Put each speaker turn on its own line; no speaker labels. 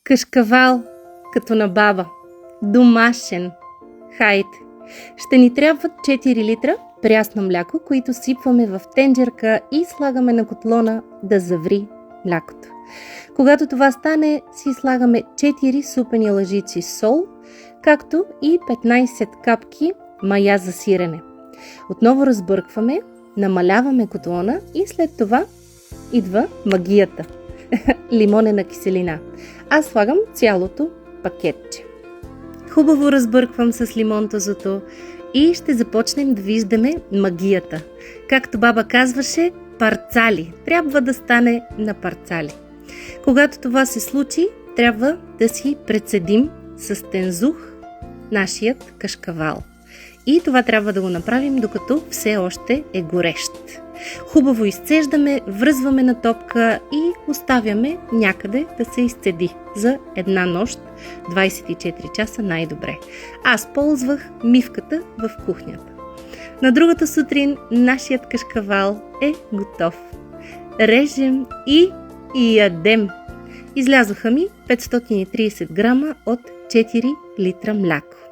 Кашкавал, като на баба. Домашен. Хайде. Ще ни трябват 4 литра прясно мляко, които сипваме в тенджерка и слагаме на котлона да заври млякото. Когато това стане, си слагаме 4 супени лъжици сол, както и 15 капки мая за сирене. Отново разбъркваме, намаляваме котлона и след това идва магията. Лимонена киселина. Аз слагам цялото пакетче. Хубаво разбърквам с лимонтозото и ще започнем да виждаме магията. Както баба казваше, парцали. Трябва да стане на парцали. Когато това се случи, трябва да си прецедим с тензух нашият кашкавал. И това трябва да го направим, докато все още е горещ. Хубаво изцеждаме, връзваме на топка и оставяме някъде да се изцеди за една нощ, 24 часа най-добре. Аз ползвах мивката в кухнята. На другата сутрин нашият кашкавал е готов. Режем и ядем. Излязоха ми 530 грама от 4 литра мляко.